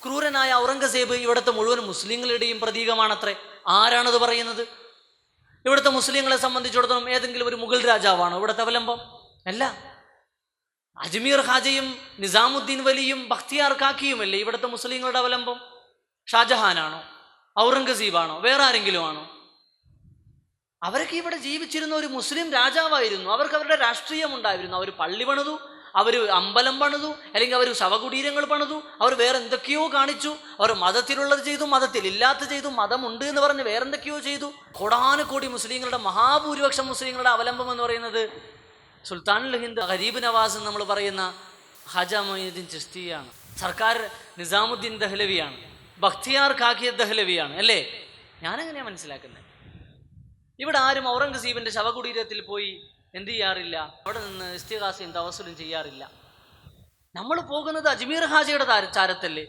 ക്രൂരനായ ഔറംഗസേബ് ഇവിടുത്തെ മുഴുവൻ മുസ്ലിങ്ങളുടെയും പ്രതീകമാണത്രേ. ആരാണത് പറയുന്നത്? ഇവിടുത്തെ മുസ്ലിങ്ങളെ സംബന്ധിച്ചിടത്തോളം ഏതെങ്കിലും ഒരു മുഗൾ രാജാവാണോ ഇവിടുത്തെ അവലംബം? അല്ല. അജ്മീർ ഖാജയും നിസാമുദ്ദീൻ വലിയും ബഖ്തിയാർ കാക്കിയുമല്ലേ ഇവിടുത്തെ മുസ്ലിങ്ങളുടെ അവലംബം? ഷാജഹാനാണോ? ഔറംഗസീബാണോ? വേറെ ആരെങ്കിലും ആണോ? അവരൊക്കെ ഇവിടെ ജീവിച്ചിരുന്ന ഒരു മുസ്ലിം രാജാവായിരുന്നു. അവർക്ക് അവരുടെ രാഷ്ട്രീയം ഉണ്ടായിരുന്നു. അവർ പള്ളി പണിതു, അവർ അമ്പലം പണിതു, അല്ലെങ്കിൽ അവർ ശവകുടീരങ്ങൾ പണിതു, അവർ വേറെ എന്തൊക്കെയോ കാണിച്ചു. അവർ മതത്തിലുള്ളത് ചെയ്തു, മതത്തിൽ ഇല്ലാത്ത ചെയ്തു, മതമുണ്ട് എന്ന് പറഞ്ഞ് വേറെന്തൊക്കെയോ ചെയ്തു. കോടാനുകോടി മുസ്ലിങ്ങളുടെ മഹാഭൂരിപക്ഷം മുസ്ലിങ്ങളുടെ അവലംബം എന്ന് പറയുന്നത് സുൽത്താനുൽ ഹിന്ദ് ഗരീബ് നവാസ് എന്ന് നമ്മൾ പറയുന്ന ഖാജ മൊയ്നുദ്ദീൻ ചിശ്തിയാണ്. സർക്കാർ നിസാമുദ്ദീൻ ദഹ്ലവിയാണ്. ബഖ്തിയാർ കാക്കി ദഹ്ലവിയാണ്. അല്ലേ? ഞാനെങ്ങനെയാണ് മനസ്സിലാക്കുന്നത്? ഇവിടെ ആരും ഔറംഗസീബിന്റെ ശവകുടീരത്തിൽ പോയി എന്ത് ചെയ്യാറില്ല? അവിടെ നിന്ന് ഇസ്തിഗാസയും തവസ്സുലും ചെയ്യാറില്ല. നമ്മൾ പോകുന്നത് അജ്മീർ ഹാജയുടെ ചാരത്തല്ലേ?